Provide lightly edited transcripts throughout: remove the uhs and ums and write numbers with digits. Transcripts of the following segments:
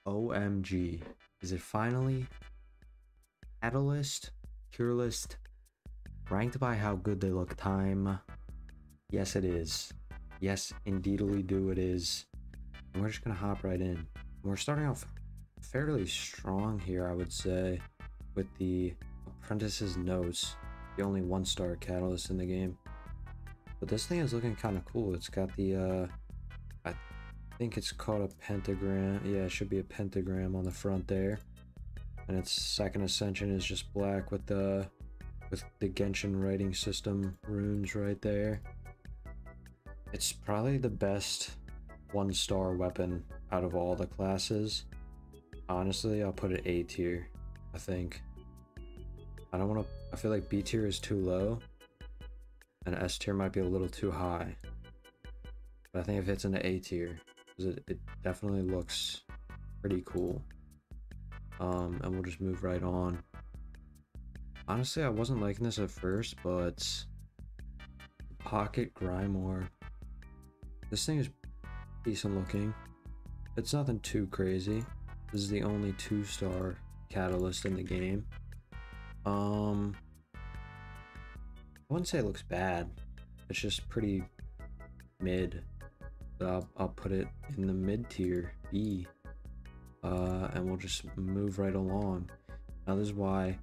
OMG. Is it finally Catalyst? Pure List? Ranked by how good they look time? Yes, it is. Yes, indeedly do it is. And we're just gonna hop right in. We're starting off fairly strong here, I would say, with the Apprentice's Notes, the only one-star catalyst in the game. But this thing is looking kind of cool. It's got the, I think it's called a pentagram. Yeah, it should be a pentagram on the front there. And its second ascension is just black with the Genshin writing system runes right there. It's probably the best one-star weapon out of all the classes. Honestly, I'll put it A tier, I think. I feel like B tier is too low, and S tier might be a little too high. But I think it fits into A tier, because it definitely looks pretty cool. And we'll just move right on. Honestly, I wasn't liking this at first, but Pocket Grimoire. This thing is decent looking. It's nothing too crazy. This is the only 2-star catalyst in the game. I wouldn't say it looks bad. It's just pretty mid. So I'll put it in the mid tier, B. And we'll just move right along. Now this is why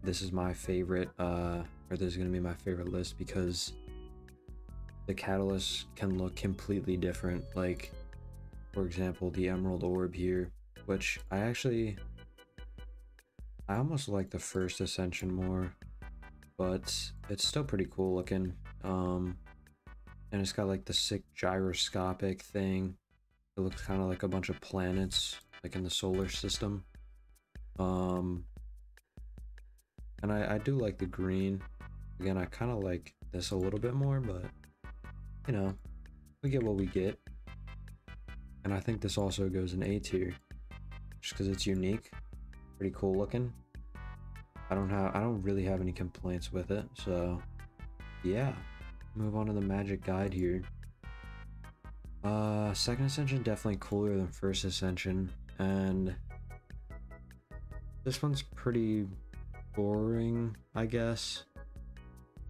this is my favorite, or this is going to be my favorite list, because the catalysts can look completely different. Like, for example, the Emerald Orb here, which I almost like the first Ascension more, but it's still pretty cool looking. And it's got like the sick gyroscopic thing. It looks kind of like a bunch of planets, like in the solar system. And I do like the green. Again, I kind of like this a little bit more, but you know, we get what we get. And I think this also goes in A tier, just because it's unique, pretty cool looking. I don't really have any complaints with it, so yeah. Move on to the magic guide here. Second Ascension definitely cooler than First Ascension, and this one's pretty boring, I guess.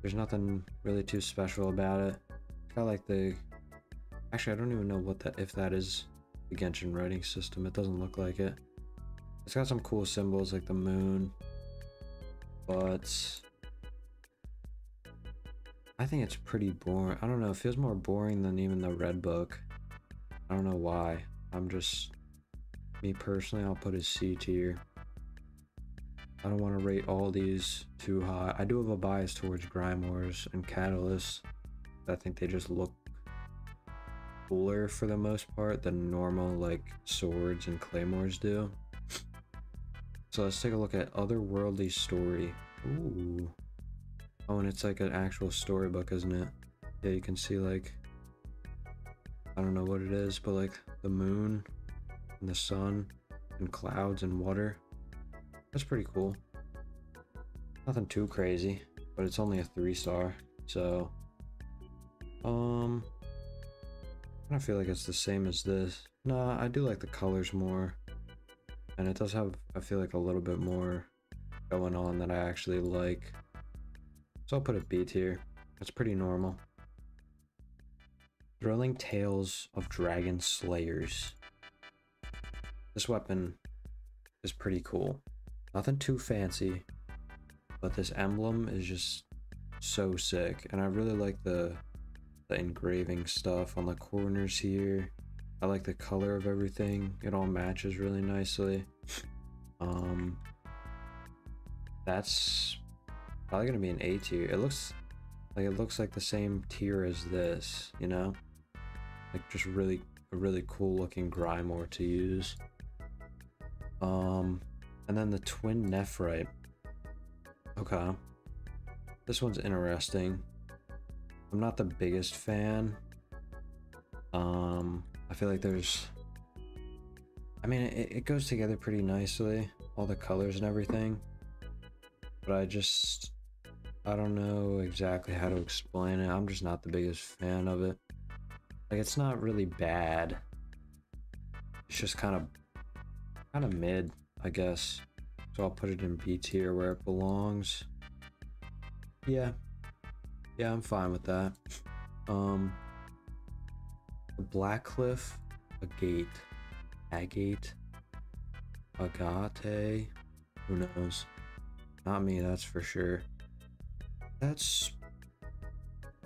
There's nothing really too special about it. It's got like the... Actually, I don't even know if that is the Genshin writing system. It doesn't look like it. It's got some cool symbols like the moon, but I think it's pretty boring. I don't know, it feels more boring than even the red book. I don't know why. Me personally, I'll put it C tier. I don't want to rate all these too high. I do have a bias towards Grimoires and Catalysts. I think they just look cooler for the most part than normal like swords and claymores do. So let's take a look at Otherworldly Story. Ooh. Oh, and it's like an actual storybook, isn't it? Yeah, you can see like, I don't know what it is, but like the moon and the sun and clouds and water. That's pretty cool. Nothing too crazy, but it's only a 3-star, so I feel like it's the same as this. Nah, I do like the colors more, and it does have, I feel like, a little bit more going on that I actually like. So I'll put it B tier. It's pretty normal. Thrilling Tales of Dragon Slayers. This weapon is pretty cool. Nothing too fancy, but this emblem is just so sick, and I really like the engraving stuff on the corners here. I like the color of everything. It all matches really nicely. That's probably gonna be an A tier. It looks like the same tier as this, you know? Like just a really cool looking Grimoire to use. And then the Twin Nephrite. Okay. This one's interesting. I'm not the biggest fan. I feel like there's... I mean, it goes together pretty nicely. All the colors and everything. But I don't know exactly how to explain it. I'm just not the biggest fan of it. Like, it's not really bad. It's just kind of kind of mid, I guess. So I'll put it in B tier where it belongs. Yeah. Yeah, I'm fine with that. A black cliff, a gate, agate, agate, who knows? Not me, that's for sure. That's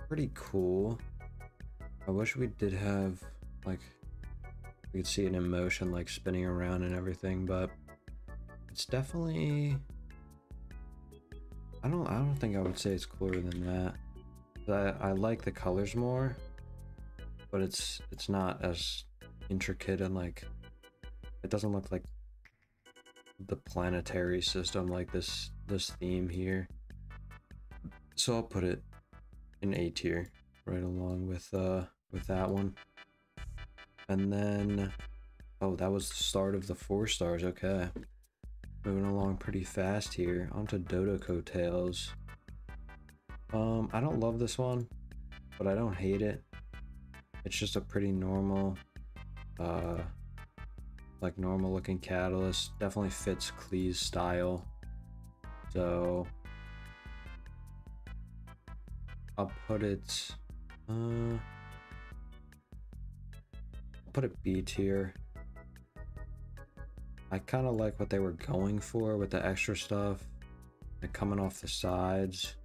pretty cool. I wish we did have, like, we could see it in motion, like spinning around and everything, but it's definitely, I don't think I would say it's cooler than that. I like the colors more, but it's not as intricate, and like it doesn't look like the planetary system like this theme here. So I'll put it in A tier right along with that one. And then, oh, that was the start of the 4 stars. Okay, moving along pretty fast here. Onto Dodoko Tales. I don't love this one, but I don't hate it. It's just a pretty normal, like normal looking catalyst. Definitely fits Klee's style. So I'll put it, I'll put it B tier. I kind of like what they were going for with the extra stuff, like coming off the sides,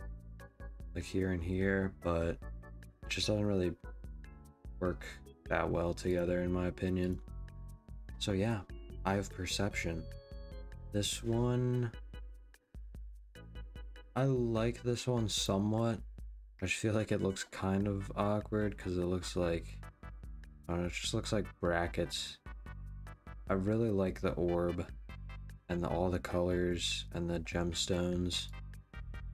like here and here, but it just doesn't really work that well together in my opinion. So yeah, Eye of Perception. This one, I like this one somewhat. I just feel like it looks kind of awkward because it looks like, I don't know, it just looks like brackets. I really like the orb and all the colors and the gemstones.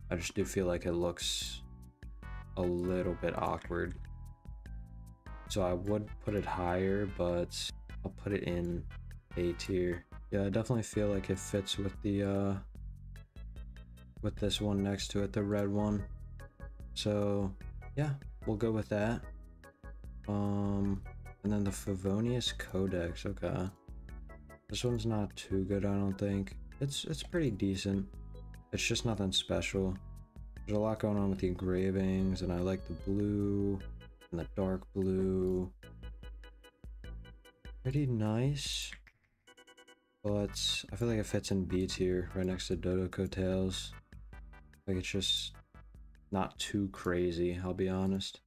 I just do feel like it looks a little bit awkward. So I would put it higher, but I'll put it in A tier. Yeah, I definitely feel like it fits with the with this one next to it, the red one. So yeah, we'll go with that. And then the Favonius Codex. Okay, this one's not too good, I don't think. It's pretty decent. It's just nothing special. There's a lot going on with the engravings, and I like the blue and the dark blue. Pretty nice, but I feel like it fits in B tier right next to Dodoko Tales. Like, it's just not too crazy, I'll be honest.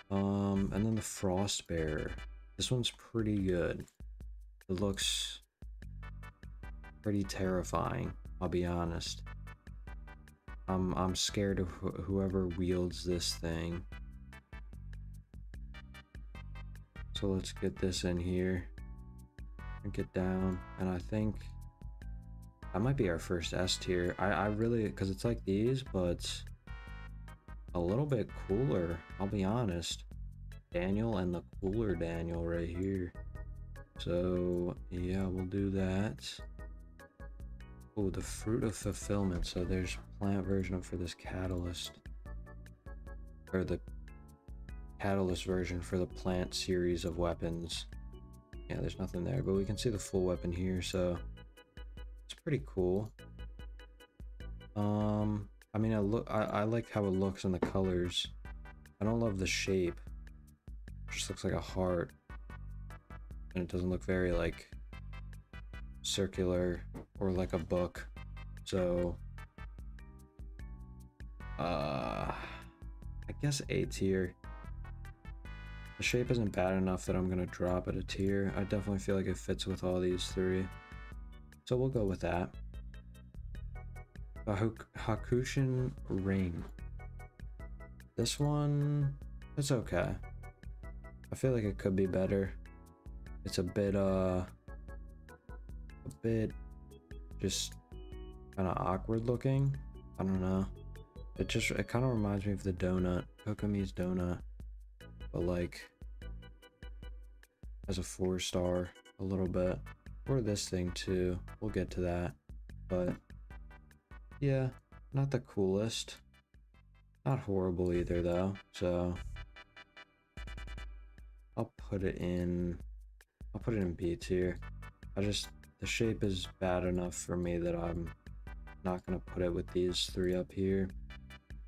And then the Frostbearer. This one's pretty good. It looks pretty terrifying, I'll be honest. I'm scared of whoever wields this thing. So let's get this in here and get down. And I think that might be our first S tier. I really, because it's like these, but a little bit cooler, I'll be honest. Daniel and the cooler Daniel right here. So yeah, we'll do that. Oh, the Fruit of Fulfillment. So there's plant version for this catalyst, or the catalyst version for the plant series of weapons. Yeah, there's nothing there, but we can see the full weapon here, so it's pretty cool. I mean, I like how it looks in the colors. I don't love the shape. It just looks like a heart, and it doesn't look very like circular or like a book. So I guess A tier. The shape isn't bad enough that I'm gonna drop it a tier. I definitely feel like it fits with all these three, so we'll go with that. The Hakushin Ring. This one, it's okay. I feel like it could be better. It's a bit just kind of awkward looking. I don't know. It kind of reminds me of the donut, Kokomi's donut, but like as a 4-star a little bit, or this thing too. We'll get to that, but yeah, not the coolest, not horrible either though. So I'll put it in B tier. the shape is bad enough for me that I'm not gonna put it with these three up here.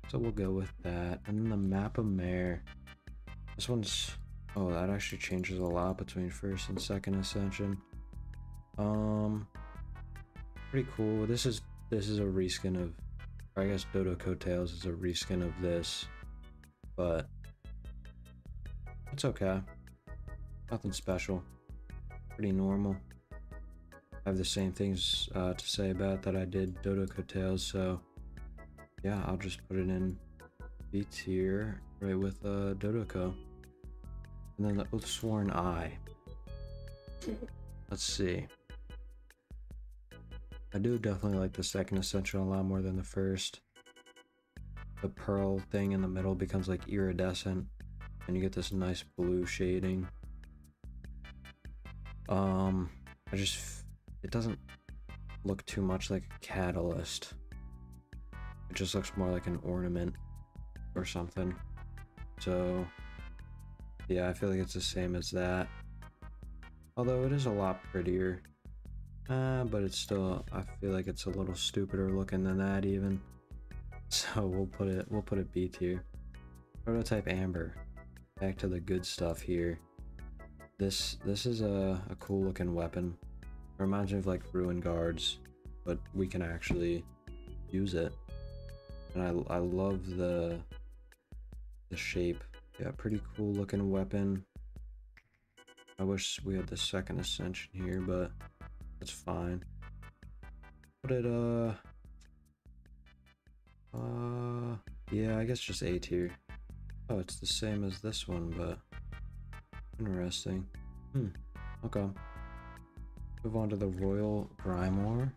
So we'll go with that. And then the map of Mare. This one's, oh, that actually changes a lot between first and second ascension. Pretty cool. This is a reskin of, or I guess Dodo Coattails is a reskin of this, but it's okay. Nothing special. Pretty normal. I have the same things to say about that I did Dodo Coattails, so yeah, I'll just put it in B tier right with Dodoco. And then the Oathsworn Eye. Let's see. I do definitely like the second ascension a lot more than the first. The pearl thing in the middle becomes like iridescent, and you get this nice blue shading. It doesn't look too much like a catalyst. It just looks more like an ornament or something. So yeah, I feel like it's the same as that. Although it is a lot prettier. But it's still, I feel like it's a little stupider looking than that even. So we'll put it B tier. Prototype Amber. Back to the good stuff here. This is a cool looking weapon. It reminds me of like Ruin Guards, but we can actually use it. And I love the shape. Yeah, pretty cool looking weapon. I wish we had the second ascension here, but that's fine. Put it yeah, I guess just A tier. Oh, it's the same as this one, but interesting. Okay. Move on to the Royal Grimoire.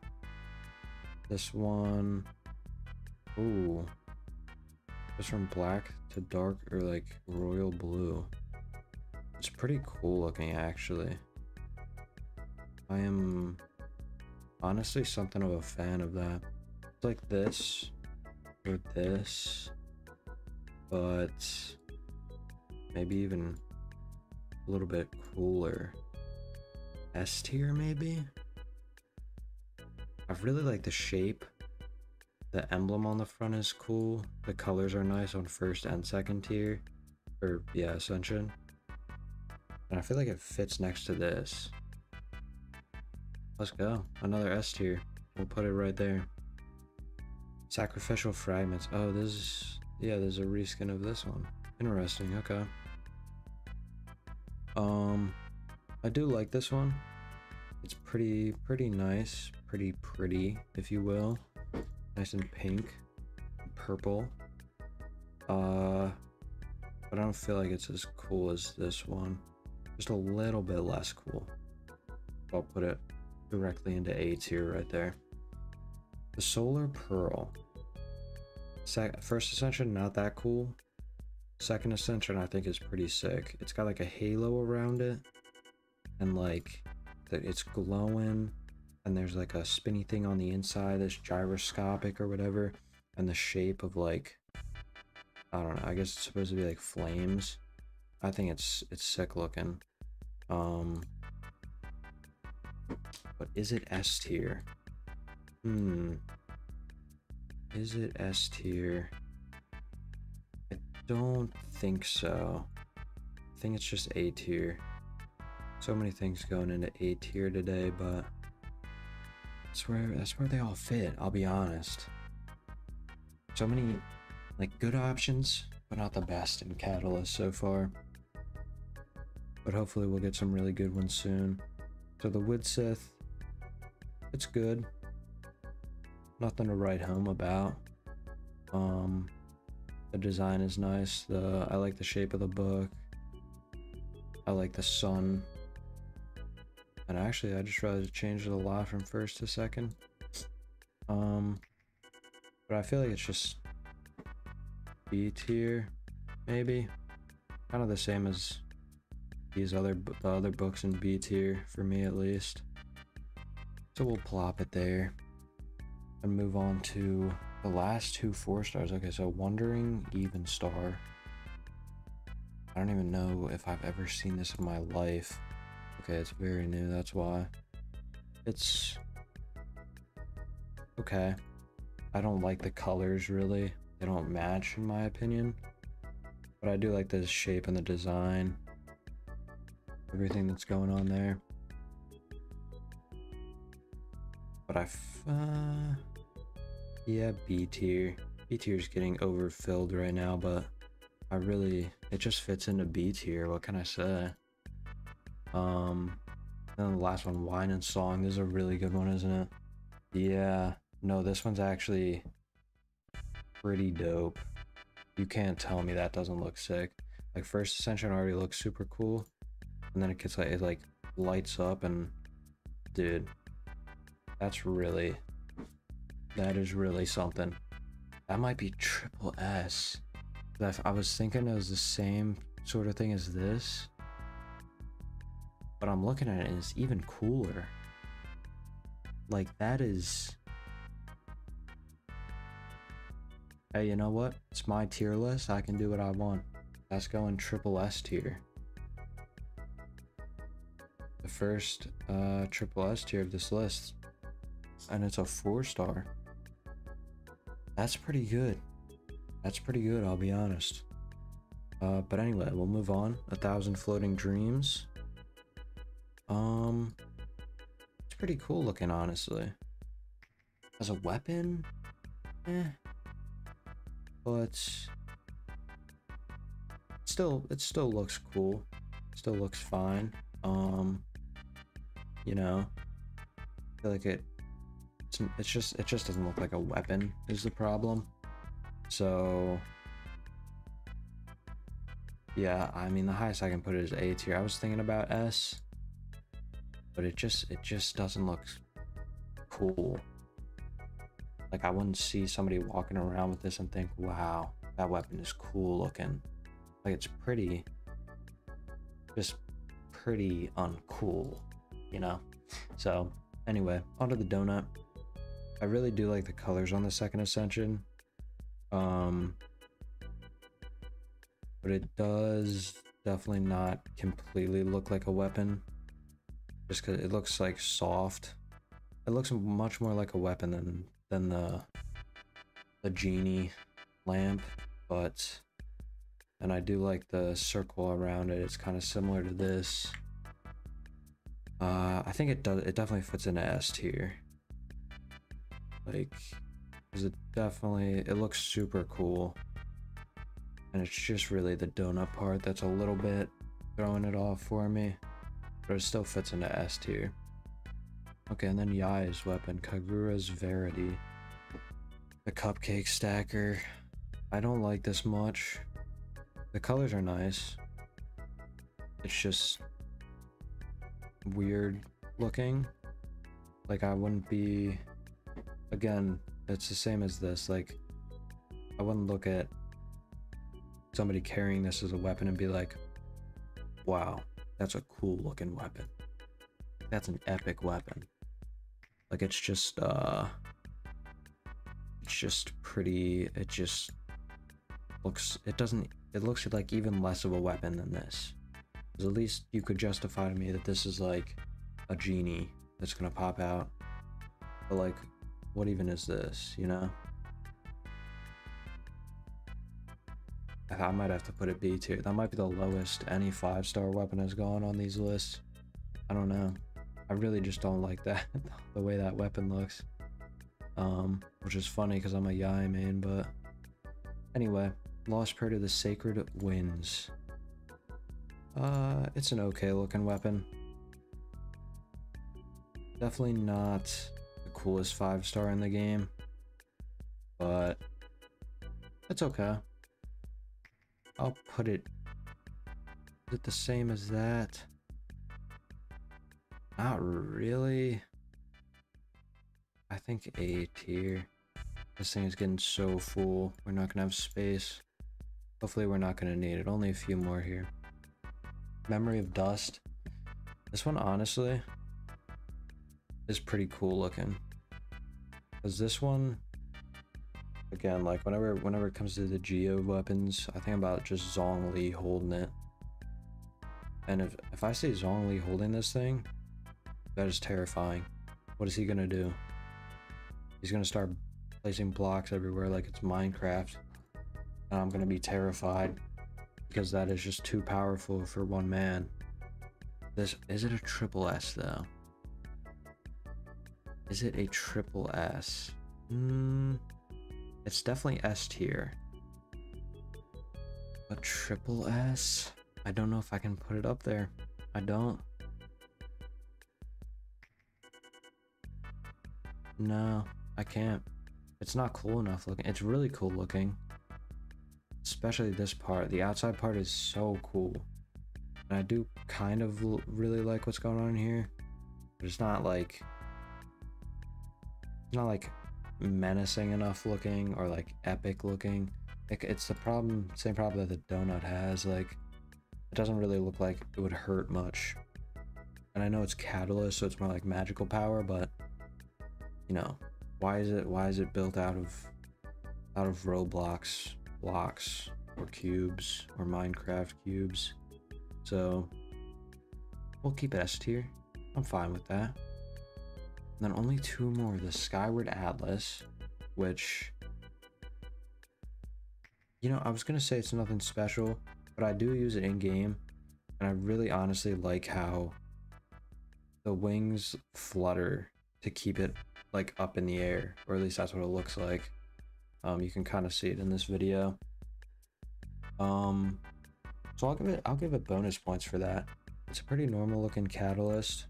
This one, ooh, it's from black to dark or like royal blue. It's pretty cool looking actually. I am honestly something of a fan of that. It's like this or this, but maybe even a little bit cooler. S tier maybe? I really like the shape. The emblem on the front is cool. The colors are nice on first and second tier. Or yeah, ascension. And I feel like it fits next to this. Let's go. Another S tier. We'll put it right there. Sacrificial Fragments. Oh, this is, yeah, there's a reskin of this one. Interesting, okay. I do like this one. It's pretty nice. Pretty, if you will. Nice and pink. Purple. But I don't feel like it's as cool as this one. Just a little bit less cool. I'll put it directly into A tier right there. The Solar Pearl. First Ascension, not that cool. Second Ascension, I think, is pretty sick. It's got like a halo around it, and like it's glowing, and there's like a spinny thing on the inside that's gyroscopic or whatever, and the shape of like, I don't know, I guess it's supposed to be like flames. I think it's sick looking. But is it S tier? Is it S tier? I don't think so. I think it's just A tier. So many things going into A tier today, but that's where they all fit, I'll be honest. So many like good options, but not the best in Catalyst so far. But hopefully we'll get some really good ones soon. So the Wood Sith, it's good. Nothing to write home about. The design is nice. I like the shape of the book. I like the sun. And actually, I just tried to change it a lot from first to second. But I feel like it's just B tier, maybe. Kind of the same as the other books in B tier for me at least. So we'll plop it there and move on to the last two 4 stars. Okay, so Wandering Evenstar. I don't even know if I've ever seen this in my life. Okay, it's very new, that's why. It's okay. I don't like the colors really. They don't match in my opinion. But I do like the shape and the design. Everything that's going on there. But yeah, B tier. B tier is getting overfilled right now, but it just fits into B tier. What can I say? Then the last one, Wine and Song. This is a really good one, isn't it? Yeah. No, this one's actually pretty dope. You can't tell me that doesn't look sick. Like, First Ascension already looks super cool, and then it like lights up, and dude, that is really something. That might be triple S. I was thinking it was the same sort of thing as this, but I'm looking at it and it's even cooler. Like, that is... Hey, you know what? It's my tier list. I can do what I want. Let's go in triple S tier. The first triple S tier of this list. And it's a 4-star. That's pretty good. That's pretty good, I'll be honest. But anyway, we'll move on. 1,000 Floating Dreams. It's pretty cool looking, honestly. As a weapon? Eh. But it still looks cool. Still looks fine. You know, I feel like it just doesn't look like a weapon is the problem. So yeah, I mean, the highest I can put it is A tier. I was thinking about S, but it just doesn't look cool. Like, I wouldn't see somebody walking around with this and think, wow, that weapon is cool looking. Like, it's pretty, just pretty uncool, you know? So anyway, onto the donut. I really do like the colors on the Second Ascension. But it does definitely not completely look like a weapon. Just because it looks like soft. It looks much more like a weapon than the genie lamp, and I do like the circle around it. It's kind of similar to this. I think it definitely fits into S tier. Like, because it looks super cool, and it's just really the donut part that's a little bit throwing it off for me, but it still fits into S tier. Okay, and then Yai's weapon, Kagura's Verity. The cupcake stacker. I don't like this much. The colors are nice. It's just weird looking. Like, I wouldn't be... Again, it's the same as this. Like, I wouldn't look at somebody carrying this as a weapon and be like, wow, that's a cool looking weapon. That's an epic weapon. Like, it's just pretty. It just looks, it looks like even less of a weapon than this. Because at least you could justify to me that this is like a genie that's gonna pop out. But like, what even is this, you know? I might have to put it B tier. That might be the lowest any 5-star weapon has gone on these lists. I don't know. I really just don't like that, the way that weapon looks. Which is funny because I'm a Yai main, but anyway, Lost Prayer to the Sacred Winds. It's an okay looking weapon. Definitely not the coolest 5-star in the game, but it's okay. I'll put it... Is it the same as that? Not really. I think A tier. This thing is getting so full. We're not gonna have space. Hopefully we're not gonna need it. Only a few more here. Memory of Dust. This one, honestly, is pretty cool looking. Because this one, again, like whenever it comes to the Geode weapons, I think about just Zhongli holding it. And if I say Zhongli holding this thing, that is terrifying. what is he gonna do? He's gonna start placing blocks everywhere like it's Minecraft. And I'm gonna be terrified because that is just too powerful for one man. This is it a triple S though? Is it a triple S? It's definitely S tier. A triple S? I don't know if I can put it up there. I don't. No, I can't. It's not cool enough looking. It's really cool looking. Especially this part. The outside part is so cool. And I do kind of really like what's going on here. But it's not like menacing enough looking or like epic looking. It's the problem, same problem that the donut has. Like, it doesn't really look like it would hurt much. And I know it's catalyst, so it's more like magical power, but you know, why is it built out of Roblox blocks or cubes or Minecraft cubes? So we'll keep it S tier. I'm fine with that. And then only two more. The Skyward Atlas, which, you know, I was gonna say it's nothing special, but I do use it in game, and I really honestly like how the wings flutter to keep it like up in the air, or at least that's what it looks like. You can kind of see it in this video. So I'll give it bonus points for that. It's a pretty normal looking catalyst,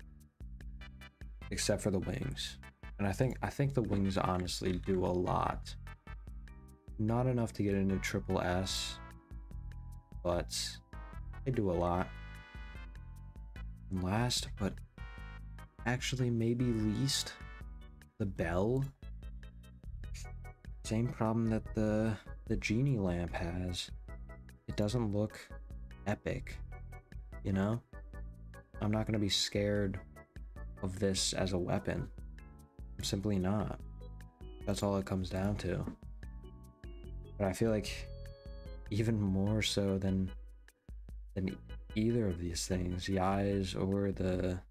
except for the wings. And I think the wings honestly do a lot. Not enough to get into triple S, but they do a lot. And last, but actually maybe least, the bell. Same problem that the genie lamp has. It doesn't look epic, you know? I'm not gonna be scared of this as a weapon. I'm simply not. That's all it comes down to. But I feel like even more so than either of these things, Yai's or the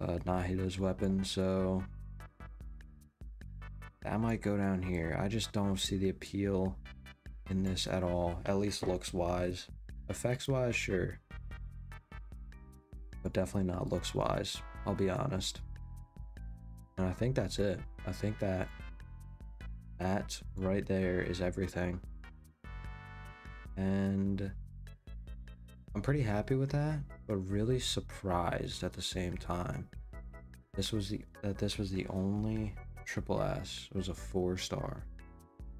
Nahida's weapon, so that might go down here. I just don't see the appeal in this at all, at least looks wise. Effects wise, sure, but definitely not looks wise, I'll be honest. And I think that's it. I think that right there is everything, and I'm pretty happy with that, but really surprised at the same time. This was the only triple S. It was a 4-star.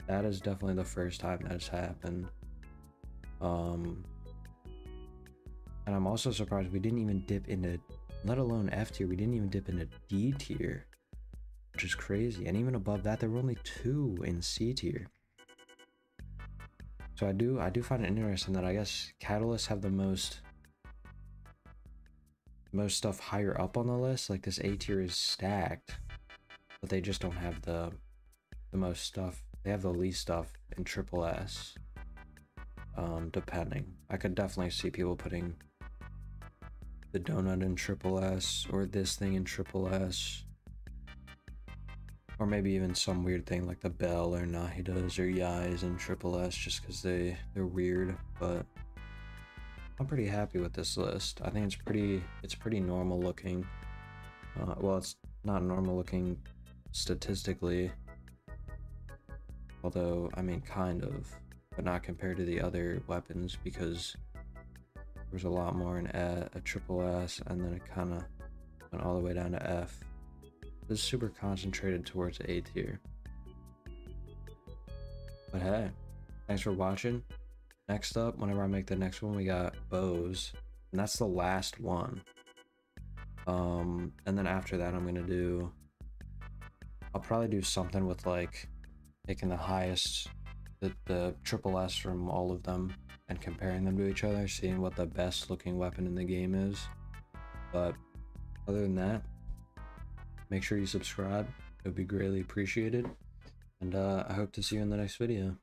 That is definitely the first time that has happened. And I'm also surprised we didn't even dip into, let alone F tier, we didn't even dip into D tier, which is crazy. And even above that, there were only 2 in C tier. So I do find it interesting that I guess catalysts have the most stuff higher up on the list. Like this A tier is stacked, but they just don't have the most stuff. They have the least stuff in triple S. Depending, I could definitely see people putting the donut in triple S, or this thing in triple S, or maybe even some weird thing like the bell or Nahida's or Yai's in triple S, just because they're weird. But I'm pretty happy with this list. I think it's pretty normal looking. Well, it's not normal looking statistically, although I mean kind of, but not compared to the other weapons, because there's a lot more in a triple S, and then it kind of went all the way down to F. This is super concentrated towards A tier. But hey, thanks for watching. Next up, whenever I make the next one, we got bows, and that's the last one. And then after that, I'll probably do something with like taking the highest, the triple S from all of them and comparing them to each other, seeing what the best looking weapon in the game is. But other than that, make sure you subscribe. It would be greatly appreciated, and I hope to see you in the next video.